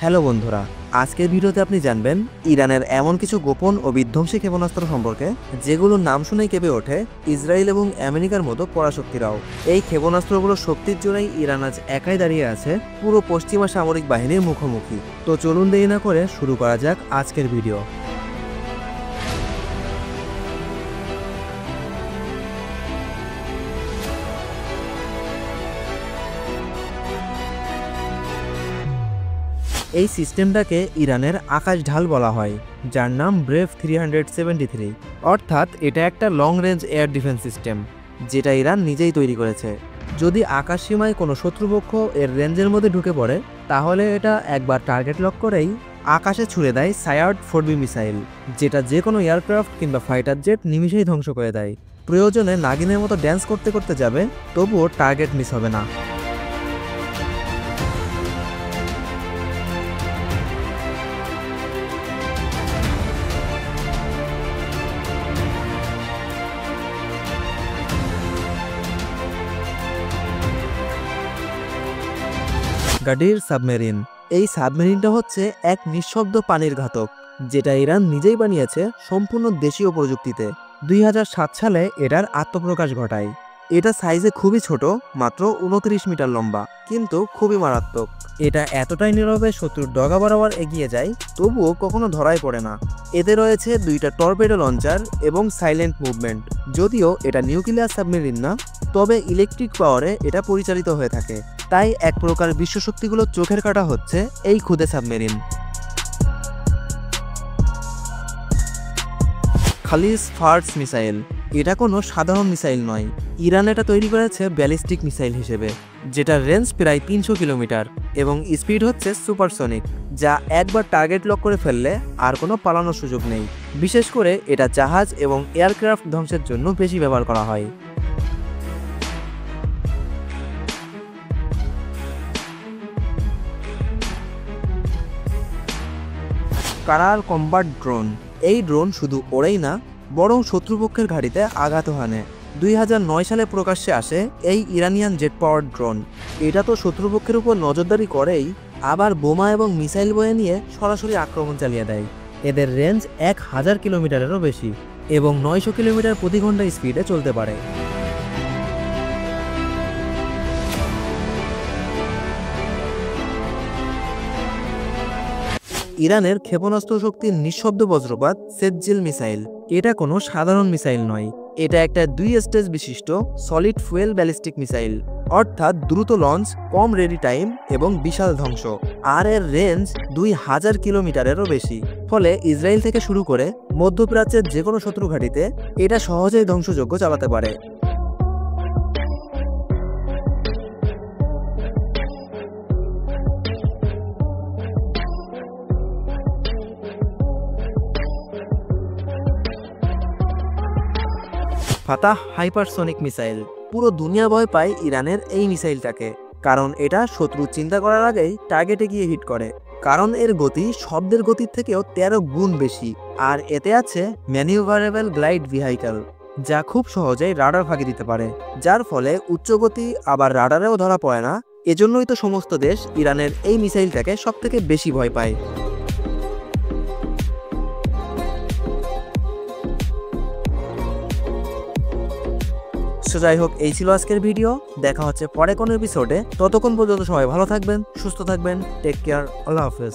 Hello বন্ধুরা, আজকের ভিডিওতে আপনি জানবেন ইরানের এমন কিছু গোপন ও বিধ্বংসী ক্ষেপণাস্ত্র সম্পর্কে যেগুলোর নাম শুনেই কেঁপে ওঠে ইসরায়েল এবং আমেরিকার মতো পরাশক্তিরাও। এই ক্ষেপণাস্ত্রগুলোর শক্তির জন্যই ইরান আজ একাই দাঁড়িয়ে আছে পুরো পশ্চিমা সামরিক বাহিনীর মুখোমুখি। তো চলুন দেরি না করে শুরু করা যাক আজকের ভিডিও। এই সিস্টেমটাকে ইরানের আকাশ ঢাল বলা হয়, যার নাম ব্রেভ 373। অর্থাৎ এটা একটা long range air defence system যেটা ইরান নিজেই তৈরি করেছে। যদি আকাশ সীমায় কোনো শত্রুপক্ষ এর রেঞ্জের মধ্যে ঢুকে পড়ে, তাহলে এটা একবার টার্গেট লক করেই আকাশে ছুড়ে দেয় সায়ার্ড 4B মিসাইল, যেটা যে কোনো এয়ারক্রাফট কিংবা ফাইটার জেট নিমিষেই ধ্বংস করে দেয়। প্রয়োজনে নাগিনের মতো ড্যান্স করতে করতে যাবে, তবুও টার্গেট মিস হবে না। গাডির সাবমেরিন। এই সাবমেরিনটা হচ্ছে এক নিঃশব্দ পানির ঘাতক, যেটা ইরান নিজেই বানিয়েছে সম্পূর্ণ দেশীয় প্রযুক্তিতে। 2007 সালে এটার আত্মপ্রকাশ ঘটায়। এটা সাইজে খুবই ছোট, মাত্র 29 মিটার লম্বা, কিন্তু খুবই মারাত্মক। এটা এতটাই নীরবে শত্রুর ডগা বরাবর এগিয়ে যায়, তবুও কখনো ধরাই পড়ে না। এতে রয়েছে 2টা টর্পেডো লঞ্চার এবং সাইলেন্ট মুভমেন্ট। যদিও এটা নিউক্লিয়ার সাবমেরিন না, তবে ইলেকট্রিক পাওয়ারে এটা পরিচালিত হয়ে থাকে। তাই এক প্রকার বিশ্বশক্তিগুলো চোখের কাটা হচ্ছে এই ক্ষুদে সাবমেরিন। Khaleej farce missile. এটা কোনো সাধারণ মিসাইল নয়। ইরান এটা তৈরি করেছে ব্যালিস্টিক মিসাইল হিসেবে, যেটার রেঞ্জ প্রায় 300 কিলোমিটার এবং স্পিড হচ্ছে সুপারসনিক, যা একবার টার্গেট লক করে ফেললে আর কোনো পালানোর সুযোগ নেই। বিশেষ করে এটা জাহাজ এবং এয়ারক্রাফট ধ্বংসের জন্য বেশি ব্যবহার করা হয়। কারাল কম্বাট ড্রোন। এই ড্রোন শুধু ওড়েই না, বরং শত্রুপক্ষের ঘাঁটিতে আঘাতও হানে। 2009 সালে প্রকাশ্যে আসে এই ইরানিয়ান জেট পাওয়ার ড্রোন। এটা তো শত্রুপক্ষের উপর নজরদারি করেই, আবার বোমা এবং মিসাইল বয়ে নিয়ে সরাসরি আক্রমণ চালিয়ে দেয়। এদের রেঞ্জ 1000 কিলোমিটারেরও বেশি এবং 900 কিলোমিটার প্রতি ঘন্টা স্পিডে চলতে পারে। ইরানের ক্ষেপণাস্ত্র শক্তির নিঃশব্দ বজ্রপাত সেজ্জিল মিসাইল। এটা কোনো সাধারণ মিসাইল নয়। এটা একটা 2 স্টেজ বিশিষ্ট সলিড ফুয়েল ব্যালিস্টিক মিসাইল, অর্থাৎ দ্রুত লঞ্চ, কম রেডি টাইম এবং বিশাল ধ্বংস। আর এর রেঞ্জ 2000 কিলোমিটারেরও বেশি। ফলে ইসরায়েল থেকে শুরু করে মধ্যপ্রাচ্যের যে কোনো শত্রু ঘাঁটিতে এটা সহজেই ধ্বংসযোগ্য চালাতে পারে। Fattah hypersonic missile. পুরো দুনিয়া ভয় পায় ইরানের এই মিসাইলটাকে, কারণ এটা শত্রু চিন্তা করার আগেই টার্গেটে গিয়ে হিট করে। কারণ এর গতি শব্দের গতির থেকেও 13 গুণ বেশি, আর এতে আছে ম্যানিউভারেবল গ্লাইড ভেহিকল, যা খুব সহজেই রাডার ফাঁকি দিতে পারে, যার ফলে উচ্চগতি আবার রাডারেও ধরা পড়ে না। এজন্যই তো সমস্ত দেশ ইরানের এই মিসাইলটাকে সবথেকে বেশি ভয় পায়। যাই হোক, এই ছিল আজকের ভিডিও। দেখা হচ্ছে পরে কোনো এপিসোডে। ততক্ষণ পর্যন্ত সবাই ভালো থাকবেন, সুস্থ থাকবেন। Take care. আল্লাহ হাফেজ।